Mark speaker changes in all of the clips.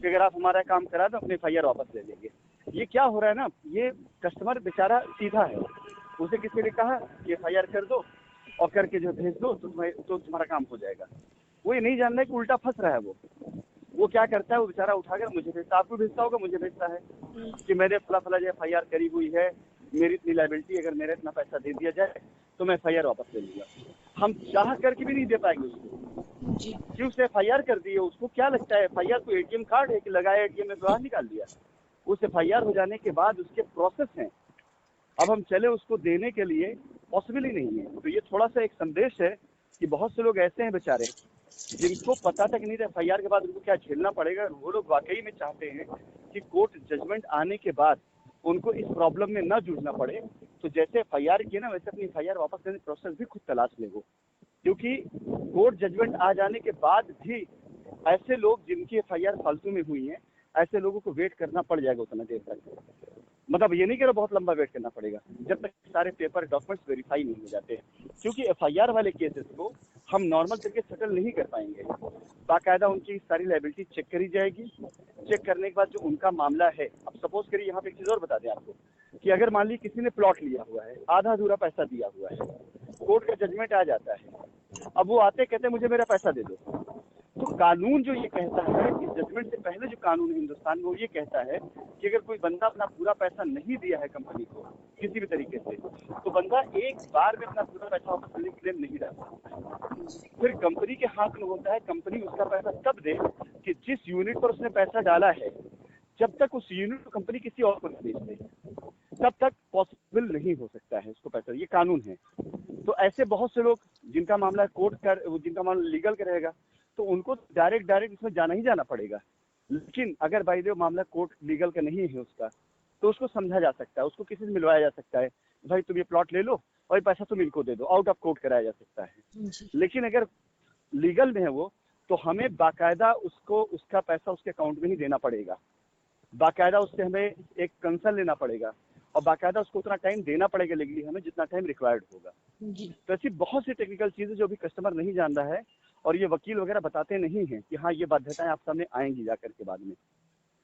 Speaker 1: कि अगर आप हमारा काम करा दो अपने एफआईआर वापस ले लेंगे। ये क्या हो रहा है ना, ये कस्टमर बेचारा सीधा है, उसे किसी ने कहा कि एफआईआर कर दो और करके जो भेज दो तो तुम्हारा काम हो जाएगा। वो ये नहीं जान रहा है कि उल्टा फंस रहा है। वो क्या करता है, वो बेचारा उठाकर मुझे भेजता, आपको भेजता होगा, मुझे भेजता है कि मैंने फला जो एफआईआर करी हुई है, मेरी इतनी लायबिलिटी, अगर मेरा इतना पैसा दे दिया जाए तो मैं एफआईआर वापस ले लूंगा। हम चाह करके भी नहीं दे पाएंगे उसको
Speaker 2: जी।
Speaker 1: कि उसने एफआईआर कर दी है। उसको क्या लगता है एफआईआर को एटीएम कार्ड है कि लगाया एटीएम में बाहर निकाल दिया। उस एफआईआर हो जाने के बाद उसके प्रोसेस हैं, अब हम चले उसको देने के लिए पॉसिबल ही नहीं है। तो ये थोड़ा सा एक संदेश है कि बहुत से लोग ऐसे हैं बेचारे जिनको पता तक नहीं था एफआईआर के बाद उनको क्या झेलना पड़ेगा। वो लोग वाकई में चाहते हैं कि कोर्ट जजमेंट आने के बाद उनको इस प्रॉब्लम में न जूझना पड़े। तो जैसे एफआईआर किए ना, वैसे अपनी एफआईआर वापस लेने प्रोसेस भी खुद तलाश ले वो, क्योंकि कोर्ट जजमेंट आ जाने के बाद भी ऐसे लोग जिनकी एफआईआर फालतू में हुई है, ऐसे लोगों को वेट करना पड़ जाएगा उतना देर तक। मतलब ये नहीं कि बहुत लंबा वेट करना पड़ेगा जब तक सारे पेपर डॉक्यूमेंट्स वेरीफाई नहीं हो जाते, क्योंकि एफआईआर वाले केसेस को हम नॉर्मल तरीके से सेटल नहीं कर पाएंगे। बाकायदा उनकी सारी लायबिलिटी चेक करी जाएगी। चेक करने के बाद जो उनका मामला है, अब सपोज करिए यहाँ पे एक चीज और बता दें आपको कि अगर मान लीजिए किसी ने प्लॉट लिया हुआ है, आधा अधूरा पैसा दिया हुआ है, कोर्ट का जजमेंट आ जाता है, अब वो आते कहते हैं मुझे मेरा पैसा दे दो। तो कानून जो ये कहता है कि जजमेंट से पहले जो कानून है हिंदुस्तान में, वो ये कहता है कि अगर कोई बंदा अपना पूरा पैसा नहीं दिया है कंपनी को किसी भी तरीके से, तो बंदा एक बार में अपना पूरा पैसा वापस लेने के लिए नहीं रह सकता। फिर कंपनी के हाथ में होता है, कंपनी उसका पैसा तब दे कि जिस यूनिट पर उसने पैसा डाला है, जब तक उस यूनिट को कंपनी किसी और को नहीं बेच दे तब तक पॉसिबल नहीं हो सकता है उसको पैसा। ये कानून है। तो ऐसे बहुत से लोग जिनका मामला कोर्ट का, जिनका मामला लीगल का रहेगा, तो उनको डायरेक्ट इसमें जाना ही जाना पड़ेगा। लेकिन अगर बाय द वे मामला कोर्ट लीगल का नहीं है उसका, तो उसको समझा जा सकता है, उसको किसी से मिलवाया जा सकता है, भाई तुम ये प्लॉट ले लो और ये पैसा तुम इनको दे दो, आउट ऑफ कोर्ट कराया जा सकता है। लेकिन अगर लीगल में है वो, तो हमें बाकायदा उसको उसका पैसा उसके अकाउंट में ही देना पड़ेगा। बाकायदा उससे हमें एक कंसल्ट लेना पड़ेगा और बाकायदा उसको उतना टाइम देना पड़ेगा लीगली हमें जितना टाइम रिक्वायर्ड होगा। तो ऐसी बहुत सी टेक्निकल चीजें जो भी कस्टमर नहीं जान रहा है और ये वकील वगैरह बताते नहीं हैं कि हाँ ये बाध्यताएं आप सामने आएंगी जाकर के बाद में।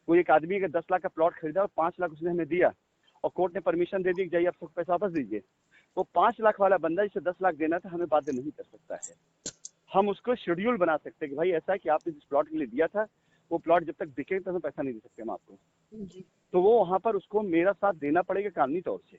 Speaker 1: कोई एक आदमी अगर 10 लाख का प्लॉट खरीदा और 5 लाख उसने हमें दिया और कोर्ट ने परमिशन दे दी कि जाइए आप सबको पैसा वापस दीजिए, वो 5 लाख वाला बंदा जिसे 10 लाख देना था हमें बाध्य नहीं कर सकता है। हम उसको शेड्यूल बना सकते हैं कि भाई ऐसा है कि आपने जिस प्लॉट के लिए दिया था वो प्लॉट जब तक बिके तो हमें पैसा नहीं दे सकते हम आपको। तो वो वहां पर उसको मेरा साथ देना पड़ेगा कानूनी तौर से।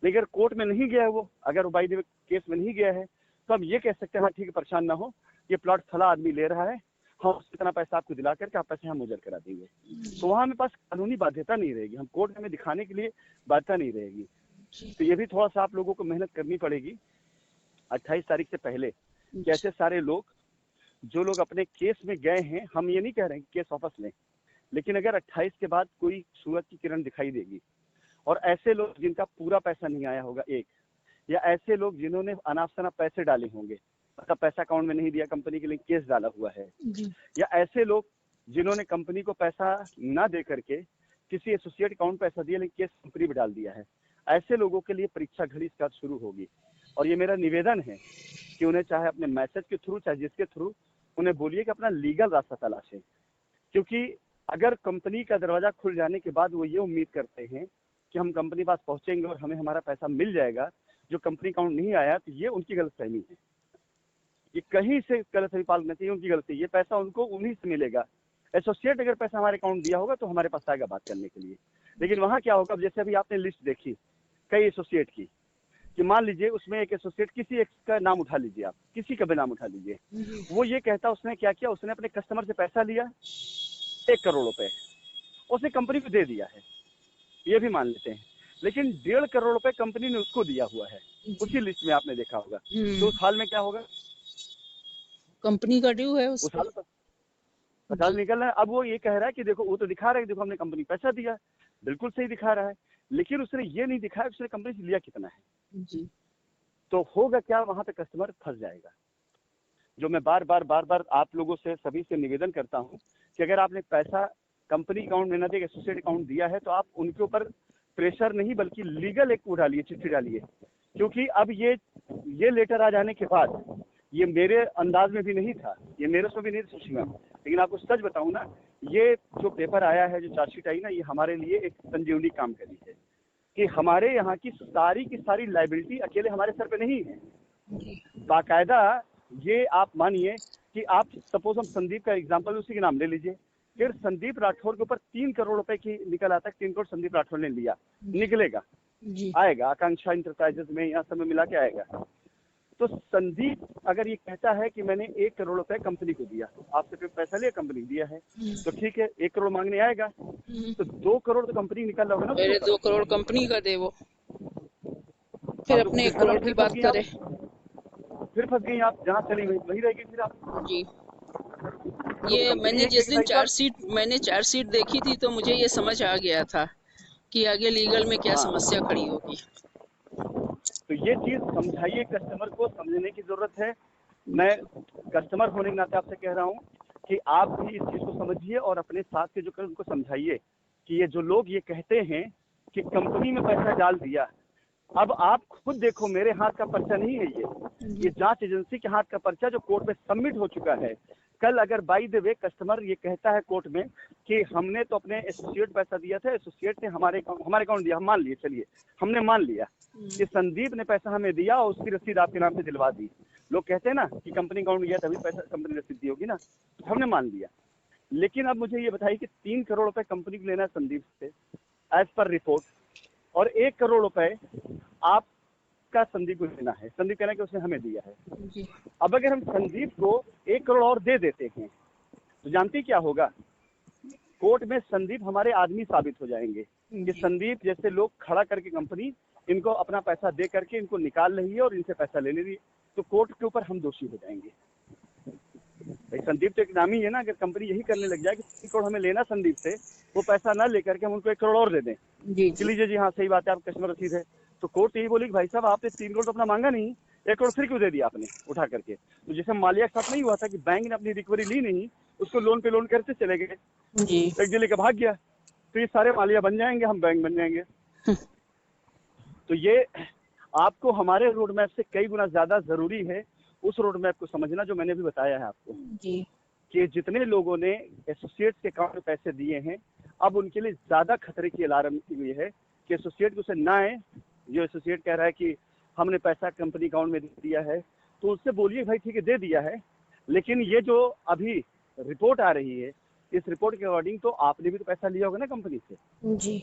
Speaker 1: लेकिन कोर्ट में नहीं गया है वो, अगर वो बाई द वे केस में नहीं गया है, तो हम ये कह सकते हैं हाँ ठीक है परेशान ना हो, ये प्लॉट फला आदमी ले रहा है, हम इतना पैसा आपको दिला करके आप पैसे हम मुजर करा देंगे। तो वहां हमें पास कानूनी बाध्यता नहीं रहेगी, हम कोर्ट में दिखाने के लिए बाध्यता नहीं रहेगी। तो ये भी थोड़ा सा आप लोगों को मेहनत करनी पड़ेगी 28 तारीख से पहले। कैसे सारे लोग जो लोग अपने केस में गए हैं, हम ये नहीं कह रहे हैं कि केस वापस लें, लेकिन अगर 28 के बाद कोई सूरज की किरण दिखाई देगी और ऐसे लोग जिनका पूरा पैसा नहीं आया होगा एक, या ऐसे लोग जिन्होंने अनाप शनाप पैसे डाले होंगे, मतलब पैसा अकाउंट में नहीं दिया, कंपनी के लिए केस डाला हुआ है, या ऐसे लोग जिन्होंने कंपनी को पैसा ना दे करके किसी एसोसिएट अकाउंट पैसा दिया लेकिन केस कंपनी में डाल दिया है, ऐसे लोगों के लिए परीक्षा घड़ी इसका शुरू होगी। और ये मेरा निवेदन है कि उन्हें चाहे अपने मैसेज के थ्रू चाहे जिसके थ्रू उन्हें बोलिए कि अपना लीगल रास्ता तलाशें, क्योंकि अगर कंपनी का दरवाजा खुल जाने के बाद वो ये उम्मीद करते हैं कि हम कंपनी पास पहुंचेंगे और हमें हमारा पैसा मिल जाएगा जो कंपनी अकाउंट नहीं आया, तो ये उनकी गलतफहमी है। ये कहीं से गलतफहमी पालना चाहिए, उनकी गलती। ये पैसा उनको उन्हीं से मिलेगा। एसोसिएट अगर पैसा हमारे अकाउंट दिया होगा तो हमारे पास आएगा बात करने के लिए। लेकिन वहाँ क्या होगा, जैसे अभी आपने लिस्ट देखी कई एसोसिएट की, कि मान लीजिए उसमें एक एसोसिएट किसी एक का नाम उठा लीजिए, आप किसी का भी नाम उठा लीजिए, वो ये कहता उसने क्या किया, उसने अपने कस्टमर से पैसा लिया 1 करोड़ रुपए, उसने कंपनी को दे दिया है, ये भी मान लेते हैं, लेकिन 1.5 करोड़ रुपए कंपनी ने उसको दिया हुआ है, उसी लिस्ट में आपने देखा होगा। तो उस हाल में क्या होगा,
Speaker 2: कंपनी का ड्यू है
Speaker 1: उस हाल पर 50 निकल रहा है। अब वो ये कह रहा है कि देखो वो तो दिखा रहा है कि देखो हमने कंपनी पैसा दिया, बिल्कुल सही दिखा रहा है, लेकिन उसने ये नहीं दिखाया उसने कंपनी से लिया कितना है जी। तो होगा क्या, वहां पे कस्टमर फंस जाएगा। जो मैं बार बार आप लोगों से सभी से निवेदन करता हूं कि अगर आपने पैसा कंपनी अकाउंट में न दे एसोसिएट अकाउंट दिया है, तो आप उनके ऊपर प्रेशर नहीं बल्कि लीगल एक डालिए, चिट्ठी डालिए, क्योंकि अब ये लेटर आ जाने के बाद, ये मेरे अंदाज में भी नहीं था, ये मेरे से भी नहीं सोची मैं, लेकिन आपको सच बताऊं ना, ये जो पेपर आया है, जो चार्जशीट आई ना, ये हमारे लिए एक संजीवनी काम करी है कि हमारे यहाँ की सारी लाइबिलिटी अकेले हमारे सर पे नहीं है। बाकायदा ये आप मानिए कि आप सपोज हम संदीप का एग्जांपल उसी के नाम ले लीजिए, फिर संदीप राठौर के ऊपर 3 करोड़ रुपए की निकल आता है, 3 करोड़ संदीप राठौर ने लिया, निकलेगा, आएगा आकांक्षा इंटरप्राइजेस में, यहाँ सब में मिला के आएगा। तो संदीप अगर ये कहता है कि मैंने 1 करोड़ रुपए कंपनी को दिया, आपसे पैसा लिया, कंपनी दिया है, तो ठीक है 1 करोड़ मांगने आएगा, तो 2 करोड़ तो कंपनी निकल रहा होगा ना।
Speaker 2: पहले 2 करोड़ कंपनी का दे वो, फिर अपने 1 करोड़ की बात करे।
Speaker 1: फिर फंस गई आप, जहाँ चली गई वही रहेगी फिर आप।
Speaker 2: जी, ये मैंने जिस दिन चार्जशीट देखी थी तो मुझे ये समझ आ गया था कि आगे लीगल में क्या समस्या खड़ी होगी।
Speaker 1: तो ये चीज समझाइए, कस्टमर को समझने की जरूरत है। मैं कस्टमर होने के नाते आपसे कह रहा हूँ कि आप भी इस चीज को समझिए और अपने साथ के जो कर उनको समझाइए कि ये जो लोग ये कहते हैं कि कंपनी में पैसा डाल दिया, अब आप खुद देखो, मेरे हाथ का पर्चा नहीं है ये जांच एजेंसी के हाथ का पर्चा जो कोर्ट में सबमिट हो चुका है। कल अगर बाय द वे कस्टमर ये कहता है कोर्ट में कि हमने तो अपने एसोसिएट पैसा दिया था, एसोसिएट ने हमारे अकाउंट दिया, हम मान लिए, चलिए हमने मान लिया कि संदीप ने पैसा हमें दिया और उसकी रसीद आपके नाम पे दिलवा दी। लोग कहते हैं ना कि कंपनी अकाउंट गया तभी पैसा कंपनी रसीद दी होगी ना, तो हमने मान लिया। लेकिन अब मुझे ये बताइए कि 3 करोड़ रुपए कंपनी को लेना है संदीप से एज पर रिपोर्ट, और 1 करोड़ रुपए आपका संदीप को लेना है। संदीप कहना है कि उसने हमें दिया है। अब अगर हम संदीप को 1 करोड़ और दे देते हैं तो जानती क्या होगा, कोर्ट में संदीप हमारे आदमी साबित हो जाएंगे कि संदीप जैसे लोग खड़ा करके कंपनी इनको अपना पैसा दे करके इनको निकाल रही है और इनसे पैसा ले रही है, तो कोर्ट के ऊपर हम दोषी हो जाएंगे। भाई संदीप तो एक नामी है ना, अगर कंपनी यही करने लग जाए कि 3 करोड़ हमें लेना संदीप से, वो पैसा ना लेकर के हम उनको 1 करोड़ और दे दें, लीजिए जी हाँ सही बात है, आप कस्टमर रसीद है, तो कोर्ट यही बोली कि भाई साहब आपने 3 करोड़ तो अपना मांगा नहीं, 1 करोड़ फिर क्यों दे दिया आपने उठा करके। तो जैसे मालिया के साथ नहीं हुआ था कि बैंक ने अपनी रिकवरी ली नहीं, उसको लोन पे लोन करते चले गए, एक दिन लेकर भाग गया, तो ये सारे मालिया बन जाएंगे, हम बैंक बन जाएंगे। तो ये आपको हमारे रोड मैप से कई गुना ज्यादा जरूरी है उस रोड मैप को समझना जो मैंने भी बताया है आपको जी। कि जितने लोगों ने एसोसिएट्स के अकाउंट में पैसे दिए हैं, अब उनके लिए ज्यादा खतरे की अलार्म की हुई है कि एसोसिएट को उसे ना आए। जो एसोसिएट कह रहा है कि हमने पैसा कंपनी अकाउंट में दिया है, तो उससे बोलिए भाई ठीक है दे दिया है, लेकिन ये जो अभी रिपोर्ट आ रही है, इस रिपोर्ट के अकॉर्डिंग तो आपने भी तो पैसा लिया होगा ना कंपनी से जी।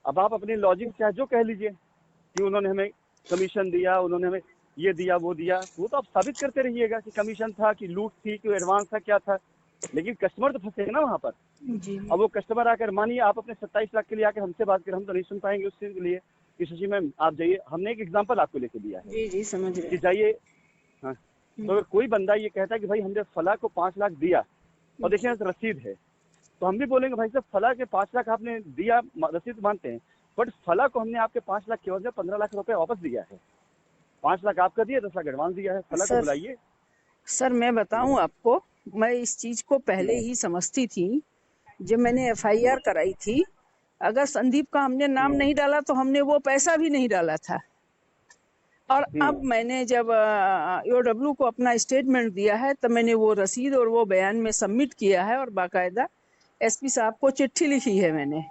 Speaker 1: अब आप अपने लॉजिक चाहे जो कह लीजिए कि उन्होंने हमें कमीशन दिया, उन्होंने हमें ये दिया वो दिया, वो तो आप साबित करते रहिएगा कि कमीशन था कि लूट थी कि एडवांस था क्या था, लेकिन कस्टमर तो फंसे ना वहाँ पर जी। अब वो कस्टमर आकर, मानिए आप अपने 27 लाख के लिए आकर हमसे बात करें, हम तो नहीं सुन पाएंगे उस चीज के लिए कि शशि मैम आप जाइए, हमने एक एग्जांपल आपको लेके दिया है जी जी समझ रहे कि जाइए। हाँ, तो अगर कोई बंदा ये कहता है कि भाई हमने फला को 5 लाख दिया और देखिए रसीद है, तो हम भी बोलेंगे भाई साहब फला के 5 लाख आपने दिया, रसीद मानते हैं, बट फला को हमने आपके 5 लाख के बदले 15 लाख रुपए वापस दिया है, 5 लाख आपका दिया, 10 लाख एडवांस दिया है, फला को बुलाइए।
Speaker 2: सर मैं बताऊं आपको, मैं इस चीज को पहले ही समझती थी जब मैंने FIR कराई थी। अगर संदीप का हमने नाम नहीं डाला तो हमने वो पैसा भी नहीं डाला था। और अब मैंने जब EOW को अपना स्टेटमेंट दिया है तब मैंने वो रसीद और वो बयान में सबमिट किया है और बाकायदा SP साहब को चिट्ठी लिखी है मैंने।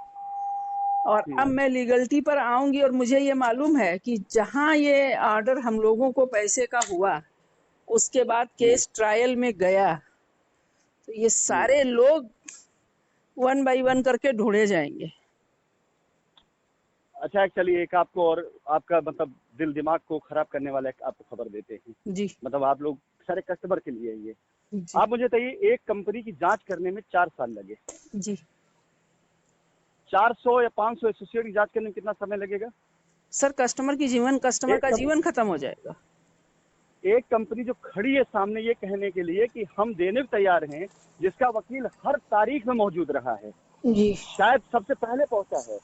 Speaker 2: और अब मैं लीगलिटी पर आऊंगी और मुझे ये मालूम है कि जहां ये ऑर्डर हम लोगों को पैसे का हुआ, उसके बाद केस ट्रायल में गया, तो ये सारे लोग 1 बाय 1 करके ढूंढे जाएंगे।
Speaker 1: अच्छा चलिए, एक आपको और आपका मतलब दिल दिमाग को खराब करने वाला आपको खबर देते हैं जी। मतलब आप लोग सारे कस्टमर के लिए ये आप मुझे बताइए, एक कंपनी की जांच करने में 4 साल लगे जी। 400 या 500 एसोसिएट की जांच करने में कितना समय लगेगा
Speaker 2: सर? कस्टमर का जीवन खत्म हो जाएगा।
Speaker 1: एक कंपनी जो खड़ी है सामने ये कहने के लिए कि हम देने को तैयार हैं, जिसका वकील हर तारीख में मौजूद रहा है जी, शायद सबसे पहले पहुंचा है,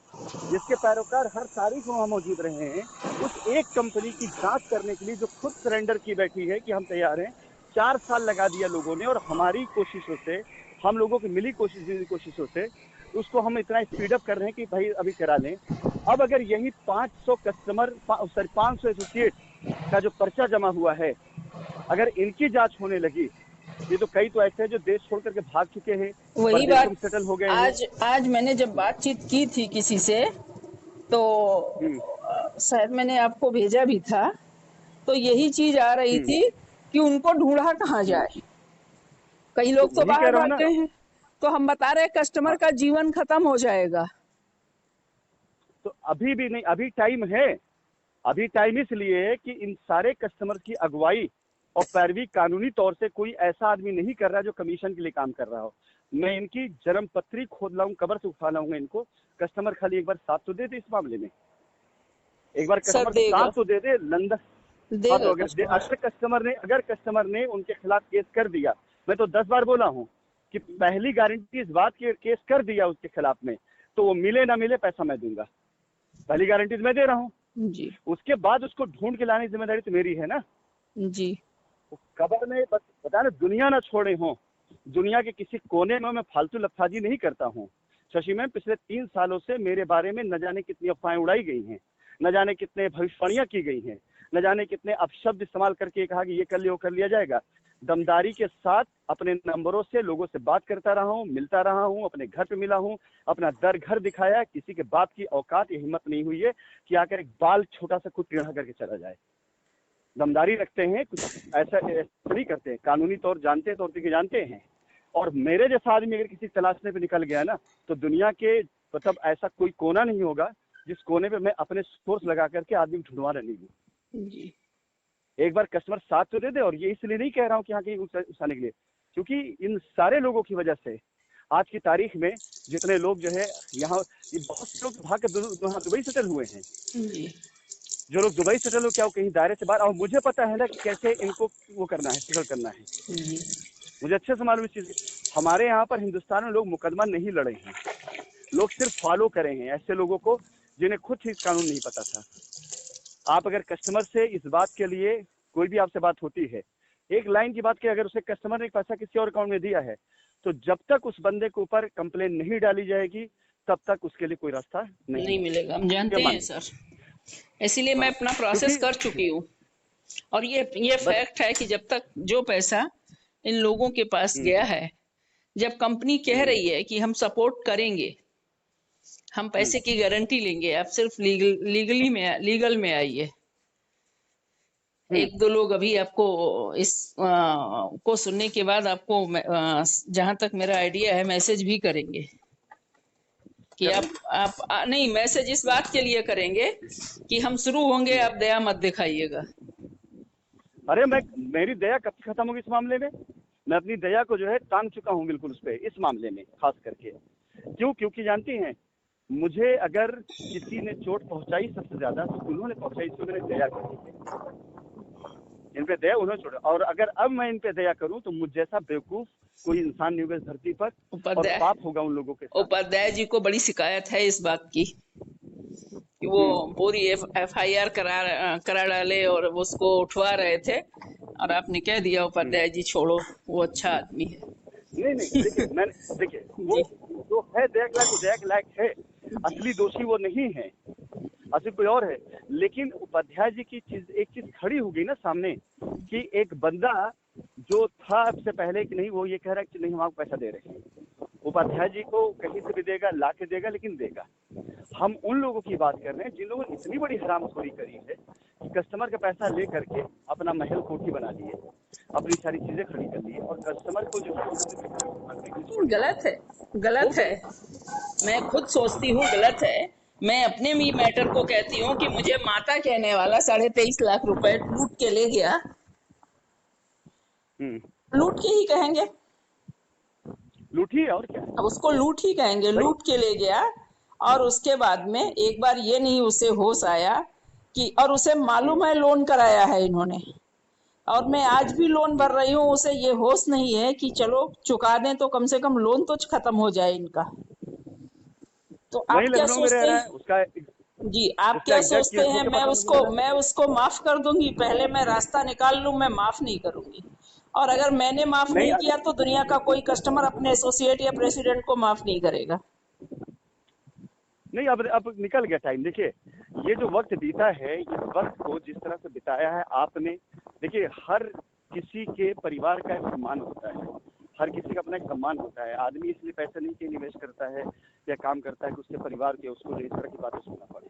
Speaker 1: जिसके पैरोकार हर तारीख में वहां मौजूद रहे हैं, उस एक कंपनी की जांच करने के लिए जो खुद सरेंडर की बैठी है कि हम तैयार हैं, 4 साल लगा दिया लोगों ने। और हमारी कोशिशों से, हम लोगों की मिली कोशिशों से उसको हम इतना स्पीड अप कर रहे हैं कि भाई अभी करा लें। अब अगर यही 500 कस्टमर 500 एसोसिएट का जो पर्चा जमा हुआ है, अगर इनकी जांच होने लगी ये तो कई तो ऐसे हैं जो देश छोड़ करके भाग चुके हैं,
Speaker 2: वही
Speaker 1: परदेशों
Speaker 2: बात।
Speaker 1: में सेटल हो गए हैं।
Speaker 2: आज मैंने जब बातचीत की थी किसी से, तो
Speaker 1: हम्म।
Speaker 2: शायद मैंने आपको भेजा भी था, तो यही चीज आ रही
Speaker 1: हम्म।
Speaker 2: थी कि उनको ढूंढा कहाँ
Speaker 1: हम्म।
Speaker 2: जाए। कई
Speaker 1: तो
Speaker 2: लोग तो
Speaker 1: वही कह
Speaker 2: बाहर
Speaker 1: रहा हूँ
Speaker 2: भाग
Speaker 1: ना।
Speaker 2: गए हैं, तो हम बता रहे हैं कस्टमर
Speaker 1: हाँ,
Speaker 2: का जीवन खत्म हो जाएगा।
Speaker 1: तो अभी भी नहीं, अभी टाइम है। अभी टाइम इसलिए है कि इन सारे कस्टमर की अगुवाई और पैरवी कानूनी तौर से कोई ऐसा आदमी नहीं कर रहा जो कमीशन के लिए काम कर रहा हो। मैं इनकी जन्म पत्री खोद लाऊं, कब्र से उठा लाऊंगा इनको। कस्टमर खाली एक बार साथ तो दे दे इस मामले में, एक बार
Speaker 2: सर
Speaker 1: कस्टमर साथ
Speaker 2: देगा,
Speaker 1: तो दे दे लंदन। हाँ,
Speaker 2: देगा
Speaker 1: तो
Speaker 2: कस्टमर।
Speaker 1: अगर कस्टमर ने उनके खिलाफ केस कर दिया, मैं तो 10 बार बोला हूँ कि पहली गारंटी इस बात की, केस कर दिया उसके खिलाफ में, तो वो मिले ना मिले पैसा मैं दूंगा। पहली गारंटी मैं दे रहा हूँ।
Speaker 2: जी
Speaker 1: उसके बाद उसको ढूंढ के लाने की जिम्मेदारी तो मेरी है ना।
Speaker 2: जी।
Speaker 1: वो कबर में बस बता ना, दुनिया ना छोड़े हों, दुनिया के किसी कोने में मैं फालतू लफाजी नहीं करता हूँ। शशि मैम, पिछले 3 सालों से मेरे बारे में न जाने कितनी अफवाहें उड़ाई गई हैं, न जाने कितने भविष्यवाणियां की गई हैं, न जाने कितने अपशब्द इस्तेमाल करके कहा कि ये कर लिया वो कर लिया जाएगा। दमदारी के साथ अपने नंबरों से लोगों से बात करता रहा हूँ, मिलता रहा हूँ, अपने घर पे मिला हूँ, अपना दर घर दिखाया। किसी के बाप की औकात या हिम्मत नहीं हुई है कि आकर एक बाल छोटा सा कुछ टेढ़ा करके चला जाए। दमदारी रखते हैं, कुछ ऐसा नहीं करते हैं, कानूनी तौर जानते तौर तरीके जानते हैं। और मेरे जैसा आदमी अगर किसी तलाशने पे निकल गया ना, तो दुनिया के मतलब ऐसा कोई कोना नहीं होगा जिस कोने पे मैं अपने सोर्स लगा करके आदमी ढूंढवा रही हूँ।
Speaker 2: जी
Speaker 1: एक बार कस्टमर साथ तो दे दे। और ये इसलिए नहीं कह रहा हूँ कि हाँ कहीं उठाने के लिए, क्योंकि इन सारे लोगों की वजह से आज की तारीख में जितने लोग जो है यहाँ, ये बहुत से लोग भाग के दुबई सेटल हुए हैं।
Speaker 2: जी
Speaker 1: जो लोग दुबई सेटल हो, क्या वो कहीं दायरे से बाहर, और मुझे पता है ना कि कैसे इनको वो करना है, सेटल करना है।
Speaker 2: जी।
Speaker 1: मुझे अच्छे से मालूम इस चीज की। हमारे यहाँ पर हिंदुस्तान में लोग मुकदमा नहीं लड़े हैं, लोग सिर्फ फॉलो करे हैं ऐसे लोगों को जिन्हें खुद ठीक कानून नहीं पता था। आप अगर कस्टमर से इस बात के लिए, कोई भी आपसे बात होती है, एक लाइन की बात की, अगर उसे कस्टमर ने पैसा किसी और अकाउंट में दिया है, तो जब तक उस बंदे के ऊपर कंप्लेन नहीं डाली जाएगी, तब तक उसके लिए कोई रास्ता नहीं
Speaker 2: नहीं
Speaker 1: है।
Speaker 2: मिलेगा, हम
Speaker 1: ये
Speaker 2: जानते हैं
Speaker 1: मानिए।
Speaker 2: सर। इसीलिए मैं
Speaker 1: हाँ,
Speaker 2: अपना प्रोसेस
Speaker 1: क्योंकि
Speaker 2: कर चुकी हूँ। और ये
Speaker 1: बस।
Speaker 2: फैक्ट है कि जब तक जो पैसा इन लोगों के पास
Speaker 1: हम्म।
Speaker 2: गया है, जब कंपनी कह
Speaker 1: हम्म।
Speaker 2: रही है कि हम सपोर्ट करेंगे, हम
Speaker 1: हम्म।
Speaker 2: पैसे की गारंटी लेंगे, आप सिर्फ लीगल में आइए।
Speaker 1: हम्म।
Speaker 2: एक दो लोग अभी आपको इस को सुनने के बाद आपको जहां तक मेरा आइडिया है मैसेज भी करेंगे कि
Speaker 1: क्या?
Speaker 2: नहीं, मैसेज इस बात के लिए करेंगे कि हम शुरू होंगे,
Speaker 1: हम्म।
Speaker 2: आप दया मत दिखाइएगा।
Speaker 1: अरे मेरी दया कब से खत्म होगी इस मामले में? मैं अपनी दया को जो है टांग चुका हूँ बिल्कुल उस पर, इस मामले में खास करके। क्यों? क्योंकि जानती हैं, मुझे अगर किसी ने चोट पहुंचाई सबसे ज्यादा तो उन्होंने पहुंचाई, इसको मैंने दया की है। इन पे दया उन्होंने छोड़ा, और अगर अब मैं इन पे दया करूं तो मुझ जैसा बेवकूफ कोई इंसान नहीं होगा इस धरती पर, और
Speaker 2: उपाध्याय
Speaker 1: पाप होगा उन लोगों के साथ।
Speaker 2: उपाध्याय जी को बड़ी शिकायत है इस बात की कि वो पूरी FIR करा डाले और उसको उठवा रहे थे, और आपने कह दिया उपाध्याय जी छोड़ो, वो अच्छा आदमी है।
Speaker 1: नहीं नहीं, देखिए वो
Speaker 2: जी
Speaker 1: जो है दया के लायक, वो दया के लायक है।
Speaker 2: जी
Speaker 1: असली दोषी वो नहीं है, असली कोई और है। लेकिन उपाध्याय जी की चीज, एक चीज खड़ी हो गई ना सामने, कि एक बंदा जो था आपसे पहले कि नहीं, वो ये कह रहा है कि नहीं हम आपको पैसा दे रहे हैं। उपाध्याय जी को कहीं से भी देगा, ला के देगा, लेकिन देगा। हम उन लोगों की बात कर रहे हैं जिन लोगों ने इतनी बड़ी हरामखोरी करी है कि कस्टमर का पैसा ले करके अपना महल कोठी बना लिए, अपनी सारी चीजें खड़ी कर ली, और कस्टमर को जो
Speaker 2: गलत है, गलत है। मैं खुद सोचती हूँ गलत है। मैं अपने भी मैटर को कहती हूँ कि मुझे माता कहने वाला 23.5 लाख रुपए लूट के ले गया। लूट के ही कहेंगे,
Speaker 1: लूटी है और क्या।
Speaker 2: अब उसको लूट ही कहेंगे,
Speaker 1: भाई,
Speaker 2: लूट के ले गया। और उसके बाद में एक बार ये नहीं उसे होश आया कि, और उसे मालूम है लोन कराया है इन्होंने, और मैं आज भी लोन भर रही हूँ, उसे ये होश नहीं है कि चलो चुका दें तो कम से कम लोन तो खत्म हो जाए इनका। तो
Speaker 1: वही
Speaker 2: आप क्या
Speaker 1: लखनऊ में रह
Speaker 2: सोचते
Speaker 1: रहा
Speaker 2: हैं?
Speaker 1: है उसका।
Speaker 2: जी, आप
Speaker 1: उसका
Speaker 2: क्या
Speaker 1: एग्जैक्ट
Speaker 2: सोचते
Speaker 1: केस
Speaker 2: हैं?
Speaker 1: मुझे पता नहीं चल रहा।
Speaker 2: मैं उसको माफ कर दूंगी? पहले मैं रास्ता निकाल लूं, मैं माफ नहीं करूंगी। और अगर मैंने माफ
Speaker 1: नहीं
Speaker 2: नहीं किया तो दुनिया का कोई कस्टमर अपने एसोसिएट या प्रेसिडेंट को माफ नहीं करेगा।
Speaker 1: नहीं, अब निकल गया टाइम। देखिए, ये जो वक्त बीता है, इस वक्त को जिस तरह से बिताया है आपने, देखिए हर किसी के परिवार का एक सम्मान होता है, हर किसी का अपना एक सम्मान होता है। आदमी इसलिए पैसे नहीं के निवेश करता है या काम करता है कि उसके परिवार के उसको इस तरह की बातें सुनना पड़े।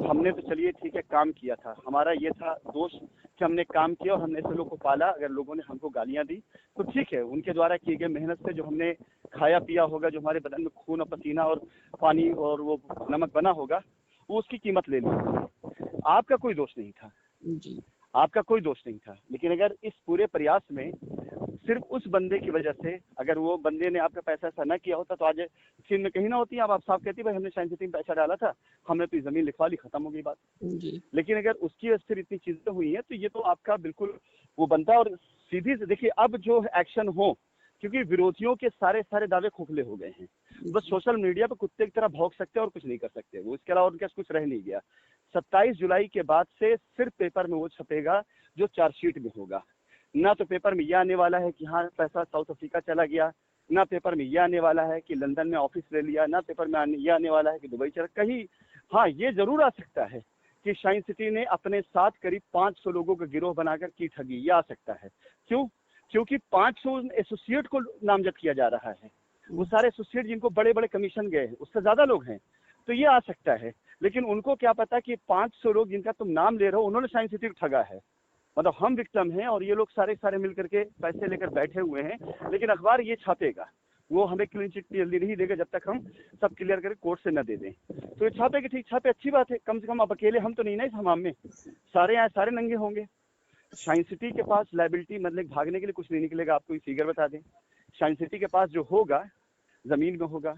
Speaker 1: हमने तो चलिए ठीक है काम किया था, हमारा ये था दोष कि हमने काम किया और हमने ऐसे लोगों को पाला। अगर लोगों ने हमको गालियां दी तो ठीक है, उनके द्वारा किए गए मेहनत से जो हमने खाया पिया होगा, जो हमारे बदन में खून और पसीना और पानी और वो नमक बना होगा, वो उसकी कीमत ले ली। आपका कोई दोष नहीं था, आपका कोई दोष नहीं था। लेकिन अगर इस पूरे प्रयास में सिर्फ उस बंदे की वजह से, अगर वो बंदे ने आपका पैसा ऐसा न किया होता तो आज चीन में कहीं ना होती। अब आप साफ कहती भाई हमने साइंस सिटी में पैसा डाला था, हमने तो जमीन लिखवा ली, खत्म हो गई बात। लेकिन अगर उसकी वजह से इतनी चीजें हुई हैं तो ये तो आपका बिल्कुल वो बनता। और सीधी से देखिए अब जो एक्शन हो, क्योंकि विरोधियों के सारे दावे खोखले हो गए हैं, बस सोशल मीडिया पर कुत्ते की तरह भौंक सकते हैं और कुछ नहीं कर सकते वो, इसके अलावा उनके कुछ रह नहीं गया। 27 जुलाई के बाद से सिर्फ पेपर में वो छपेगा जो चार्जशीट में होगा। ना तो पेपर में यह आने वाला है कि हाँ पैसा साउथ अफ्रीका चला गया, ना पेपर में यह आने वाला है कि लंदन में ऑफिस ले लिया, ना पेपर में यह आने वाला है कि दुबई चला कहीं। हाँ ये जरूर आ सकता है कि साइंस सिटी ने अपने साथ करीब 500 लोगों का गिरोह बनाकर की ठगी, ये आ सकता है। क्यों? क्योंकि 500 एसोसिएट को नामजद किया जा रहा है, वो सारे एसोसिएट जिनको बड़े बड़े कमीशन गए हैं उससे ज्यादा लोग हैं, तो ये आ सकता है। लेकिन उनको क्या पता कि 500 लोग जिनका तुम नाम ले रहे हो उन्होंने साइंस सिटी को ठगा है। मतलब हम विक्टिम हैं और ये लोग सारे मिल करके पैसे लेकर बैठे हुए हैं। लेकिन अखबार ये छापेगा, वो हमें क्लीन चिट जल्दी नहीं देगा जब तक हम सब क्लियर करके कोर्ट से न दे दें। तो ये छापे कि ठीक छापे, अच्छी बात है, कम से कम अब अकेले हम तो नहीं ना इस हमाम में, सारे यहाँ सारे नंगे होंगे। साइंस सिटी के पास लायबिलिटी मतलब भागने के लिए कुछ नहीं निकलेगा। आपको फिगर बता दें, साइंस सिटी के पास जो होगा जमीन में होगा।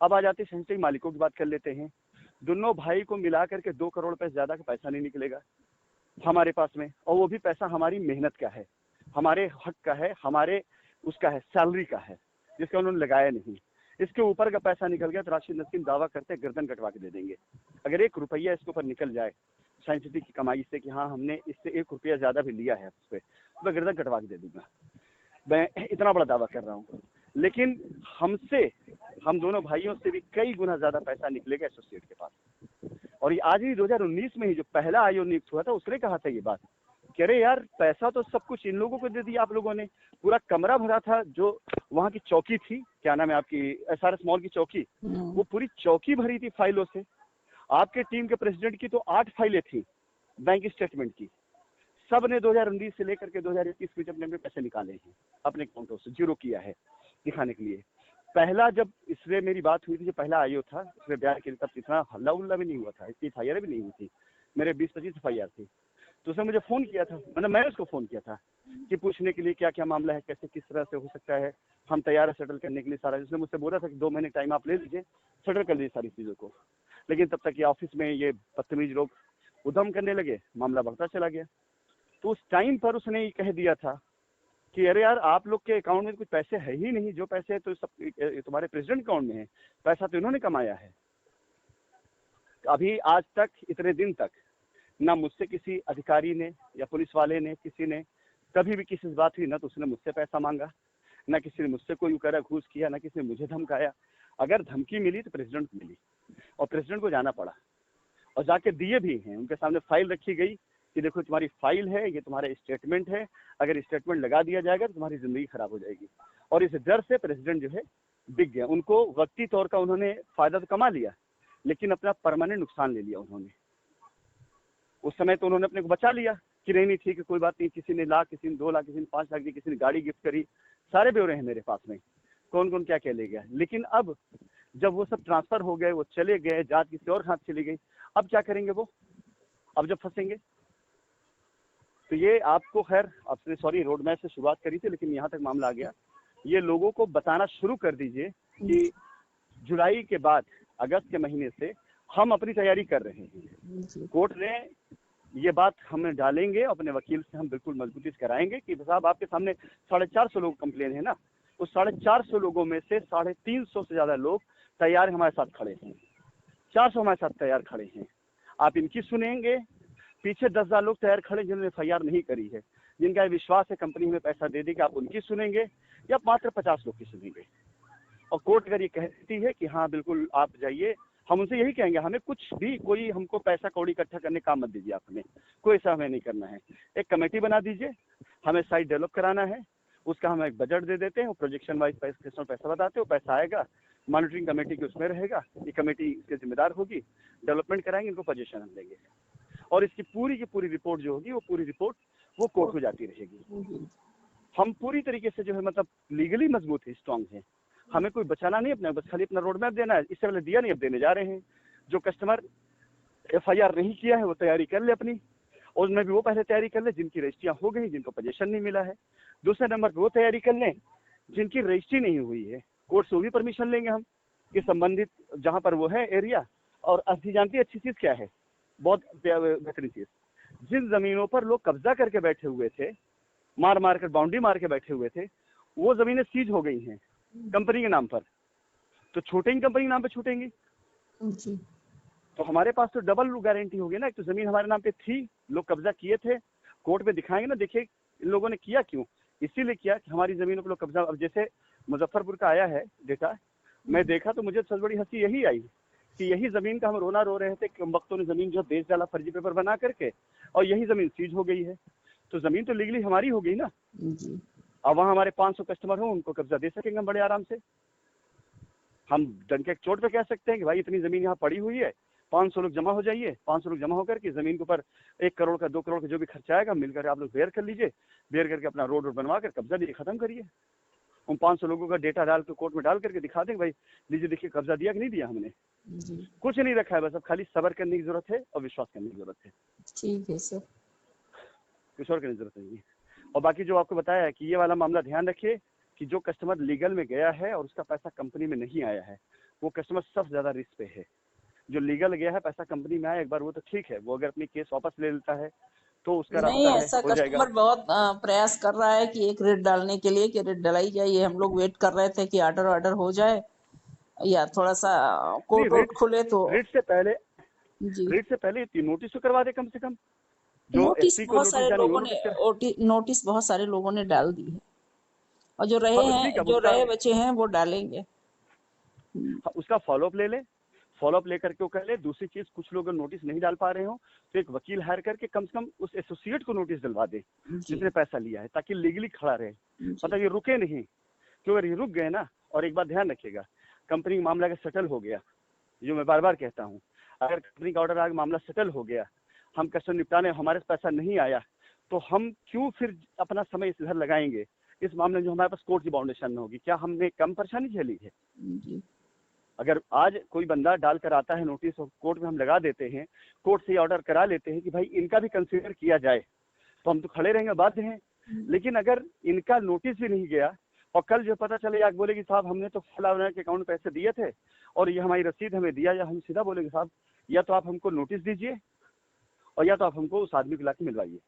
Speaker 1: अब आ जाते साइंस सिटी मालिकों की बात कर लेते हैं। दोनों भाई को मिला करके 2 करोड़ रुपए ज्यादा का पैसा नहीं निकलेगा हमारे पास में, और वो भी पैसा हमारी मेहनत का है, हमारे हक का है, हमारे उसका है, सैलरी का है, जिसका उन्होंने लगाया नहीं। इसके ऊपर का पैसा निकल गया तो राशिद नसीम दावा करते गर्दन कटवा के दे देंगे। अगर 1 रुपया इसके ऊपर निकल जाए साइंस सिटी की कमाई से कि हाँ हमने इससे 1 रुपया ज्यादा भी लिया है उस पर, तो मैं गर्दन कटवा के दे दूंगा। मैं इतना बड़ा दावा कर रहा हूँ। लेकिन हमसे, हम दोनों भाइयों से भी कई गुना ज्यादा पैसा निकलेगा एसोसिएट के पास। और ये आज ही 2019 में ही जो पहला आयोग नियुक्त हुआ था उसने कहा था ये बात कि अरे यार पैसा तो सब कुछ इन लोगों को दे दिया आप लोगों ने। पूरा कमरा भरा था, जो वहाँ की चौकी थी, क्या नाम है आपकी, SRS मॉल की चौकी, वो पूरी चौकी भरी थी फाइलों से। आपके टीम के प्रेसिडेंट की तो 8 फाइलें थी बैंक स्टेटमेंट की। सब ने 2019 से लेकर के 2021 में अपने पैसे निकाले हैं अपने अकाउंटों से, जीरो किया है दिखाने के लिए। पहला जब इसमें मेरी बात हुई थी, जो पहला आयोग था इसमें बयान के लिए, तब इतना हल्ला उल्ला भी नहीं हुआ था, इतनी FIR भी नहीं हुई थी, मेरे 20-25 FIR थी। तो उसने मुझे फोन किया था, मतलब मैंने उसको फोन किया था कि पूछने के लिए क्या क्या मामला है, कैसे किस तरह से हो सकता है, हम तैयार है सेटल करने के लिए सारा। उसने मुझसे बोला था कि 2 महीने टाइम आप ले लीजिए, सेटल कर लीजिए सारी चीजों को। लेकिन तब तक ये ऑफिस में ये बदतमीज लोग उधम करने लगे, मामला बढ़ता चला गया। तो उस टाइम पर उसने ये कह दिया था कि अरे यार आप लोग के अकाउंट में कुछ पैसे है ही नहीं, जो पैसे है तो सब तुम्हारे प्रेसिडेंट अकाउंट में है, पैसा तो इन्होंने कमाया है। अभी आज तक इतने दिन तक ना मुझसे किसी अधिकारी ने या पुलिस वाले ने, किसी ने कभी भी किसी से बात हुई, ना तो उसने मुझसे पैसा मांगा, ना किसी ने मुझसे कोई उकरा घूस किया, ना किसी ने मुझे धमकाया। अगर धमकी मिली तो प्रेसिडेंट को मिली और प्रेसिडेंट को जाना पड़ा और जाके दिए भी हैं। उनके सामने फाइल रखी गई कि देखो तुम्हारी फाइल है, ये तुम्हारा स्टेटमेंट है, अगर स्टेटमेंट लगा दिया जाएगा तो तुम्हारी जिंदगी खराब हो जाएगी। और इस डर से प्रेसिडेंट जो है बिक गया। उनको वक्ती तौर का उन्होंने फायदा तो कमा लिया, लेकिन अपना परमानेंट नुकसान ले लिया उन्होंने। उस समय तो उन्होंने अपने को बचा लिया कि नहीं ठीक है कोई बात नहीं, किसी ने लाख, किसी ने 2 लाख, किसी ने 5 लाख दी, किसी ने गाड़ी गिफ्ट करी, सारे ब्यौरे हैं मेरे पास में, कौन कौन क्या क्या ले गया। लेकिन अब जब वो सब ट्रांसफर हो गए, वो चले गए, जात किसी और हाथ चली गई, अब क्या करेंगे वो, अब जब फंसेंगे। तो ये आपको खैर आपने सॉरी रोड मैप से शुरुआत करी थी, लेकिन यहाँ तक मामला आ गया। ये लोगों को बताना शुरू कर दीजिए कि जुलाई के बाद अगस्त के महीने से हम अपनी तैयारी कर रहे हैं। कोर्ट ने ये बात हमें डालेंगे, अपने वकील से हम बिल्कुल मजबूती से कराएंगे कि साहब आपके सामने 450 लोग कंप्लेन है ना, उस 450 लोगों में से 350 से ज्यादा लोग तैयार हमारे साथ खड़े हैं, 400 हमारे साथ तैयार खड़े हैं। आप इनकी सुनेंगे, पीछे 10,000 लोग तैयार खड़े जिन्होंने FIR नहीं करी है, जिनका विश्वास है कंपनी में पैसा दे देगी, आप उनकी सुनेंगे या मात्र 50 लोग की सुनेंगे। और कोर्ट अगर ये कहती है कि हाँ बिल्कुल आप जाइए, हम उनसे यही कहेंगे, हमें कुछ भी कोई हमको पैसा कौड़ी इकट्ठा करने काम मत दीजिए, आप हमें कोई ऐसा हमें नहीं करना है। एक कमेटी बना दीजिए, हमें साइट डेवलप कराना है, उसका हम एक बजट दे देते हैं, प्रोजेक्शन वाइज पैसा बताते हो, पैसा आएगा, मॉनिटरिंग कमेटी के उसमें रहेगा, ये कमेटी इसके जिम्मेदार होगी, डेवलपमेंट कराएंगे, इनको पोजीशन हम देंगे, और इसकी पूरी की पूरी रिपोर्ट जो होगी वो पूरी रिपोर्ट वो कोर्ट को जाती रहेगी। हम पूरी तरीके से जो है मतलब लीगली मजबूत है, स्ट्रांग है, हमें कोई बचाना नहीं अपना, बस खाली अपना रोड मैप देना है। इससे पहले दिया नहीं, अब देने जा रहे हैं। जो कस्टमर FIR नहीं किया है वो तैयारी कर ले अपनी, और उसमें भी वो पहले तैयारी कर ले जिनकी रजिस्ट्रियाँ हो गई, जिनको पोजीशन नहीं मिला है। दूसरे नंबर पर वो तैयारी कर लें जिनकी रजिस्ट्री नहीं हुई है, कोर्ट से वो भी परमिशन लेंगे हम कि संबंधित जहाँ पर वो है एरिया। और अभी जानती अच्छी चीज़ क्या है, बहुत बेहतरीन चीज़, जिन जमीनों पर लोग कब्जा करके बैठे हुए थे, मार मार कर बाउंड्री मार के बैठे हुए थे, वो जमीनें सीज हो गई हैं कंपनी के नाम पर। तो छूटेंगी कंपनी के नाम पे छूटेंगी, तो हमारे पास तो डबल गारंटी होगी ना। एक तो जमीन हमारे नाम पे थी, लोग कब्जा किए थे, कोर्ट में दिखाएंगे ना, देखिए इन लोगों ने किया क्यों, इसीलिए किया कि हमारी जमीनों पर लोग कब्जा। अब जैसे मुजफ्फरपुर का आया है डेटा, मैं देखा तो मुझे सबसे बड़ी हंसी यही आई कि यही जमीन का हम रोना रो रहे थे कि वक्तों ने जमीन जो बेच डाला फर्जी पेपर बना करके, और यही जमीन सीज हो गई है। तो जमीन तो लीगली हमारी हो गई ना। अब वहाँ हमारे 500 कस्टमर हो, उनको कब्जा दे सकेंगे हम बड़े आराम से। हम डंके चोट पे कह सकते हैं कि भाई इतनी जमीन यहाँ पड़ी हुई है, 500 लोग जमा हो जाइए, 500 लोग जमा होकर के जमीन के ऊपर 1 करोड़ का 2 करोड़ का जो भी खर्चा आएगा मिलकर आप लोग बेयर कर लीजिए, बेयर करके अपना रोड बनवा कर कब्जा दिए खत्म करिए। उन 500 लोगों का डेटा डाल के कोर्ट में डाल करके दिखा देंगे, भाई लीजिए देखिए कब्जा दिया कि नहीं दिया हमने। कुछ नहीं रखा है, बस अब खाली सब्र करने की जरूरत है और विश्वास करने की जरूरत है।
Speaker 2: ठीक है सर,
Speaker 1: कुछ और करने की जरूरत नहीं है। और बाकी जो आपको बताया है कि ये वाला मामला ध्यान रखिए कि जो कस्टमर लीगल में गया है और उसका पैसा कंपनी में नहीं आया है, वो कस्टमर सबसे ज्यादा रिस्क पे है। जो लीगल गया है, पैसा कंपनी में आया एक बार, वो तो ठीक है, वो अगर अपनी केस वापस ले लेता है तो उसका
Speaker 2: नहीं
Speaker 1: रास्ता है,
Speaker 2: ऐसा
Speaker 1: हो जाएगा।
Speaker 2: कस्टमर बहुत प्रयास कर रहा है कि एक रेट डालने के लिए कि रेट डलाई जाए। ये हम लोग वेट कर रहे थे कि ऑर्डर हो जाए या थोड़ा सा
Speaker 1: नहीं,
Speaker 2: कोर्ट वोट खुले तो।
Speaker 1: रेट से पहले
Speaker 2: जी,
Speaker 1: रेट से पहले 3 नोटिस तो करवा दे कम से कम। जो
Speaker 2: नोटिस
Speaker 1: SP को
Speaker 2: बहुत
Speaker 1: नोटिस
Speaker 2: सारे
Speaker 1: जानी वो
Speaker 2: लोगों ने
Speaker 1: नोटिस कर।
Speaker 2: नोटिस बहुत सारे लोगों ने डाल दी है, और जो
Speaker 1: हाँ
Speaker 2: रहे
Speaker 1: तो ठीक
Speaker 2: हैं,
Speaker 1: है,
Speaker 2: जो रहे बचे हैं वो डालेंगे।
Speaker 1: उसका फॉलोअप ले ले, फॉलोअप लेकर के वो कर ले। दूसरी चीज, कुछ लोग नोटिस नहीं डाल पा रहे हो तो एक वकील हायर करके कम से कम उस एसोसिएट को नोटिस दिलवा दे जिसने पैसा लिया है, ताकि लीगली खड़ा रहे, मतलब ये रुके नहीं। क्यों, अगर ये रुक गए ना, और एक बात ध्यान रखिएगा, कंपनी का मामला अगर सेटल हो गया, जो मैं बार बार कहता हूँ, अगर कंपनी का ऑर्डर आगे मामला सेटल हो गया, हम कस्टमर निपटाने, हमारे पैसा नहीं आया, तो हम क्यों फिर अपना समय इधर लगाएंगे इस मामले में जो हमारे पास कोर्ट की बाउंडेशन में होगी। क्या हमने कम परेशानी झेली है? अगर आज कोई बंदा डाल कर आता है नोटिस और कोर्ट में हम लगा देते हैं, कोर्ट से ऑर्डर करा लेते हैं कि भाई इनका भी कंसीडर किया जाए, तो हम तो खड़े रहेंगे, बाध्य हैं। लेकिन अगर इनका नोटिस भी नहीं गया और कल जो पता चले या बोले कि साहब हमने तो फलाना के अकाउंट में पैसे दिए थे और ये हमारी रसीद हमें दिया, या हम सीधा बोलेंगे साहब या तो आप हमको नोटिस दीजिए और या तो आप हमको उस आदमी को लाके मिलवाइए।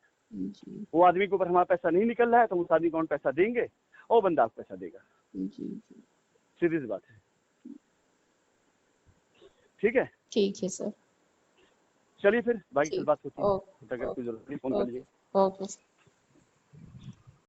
Speaker 1: वो आदमी के ऊपर हमारा पैसा नहीं निकल रहा है तो उस आदमी को पैसा देंगे और बंदा आपको पैसा देगा। सीधी सी बात है। ठीक है,
Speaker 2: ठीक है सर,
Speaker 1: चलिए फिर बाकी से
Speaker 2: ठीक,
Speaker 1: बात होती है।
Speaker 2: ओके,
Speaker 1: अगर कोई जरूरत नहीं फोन कर लीजिए।
Speaker 2: ओके।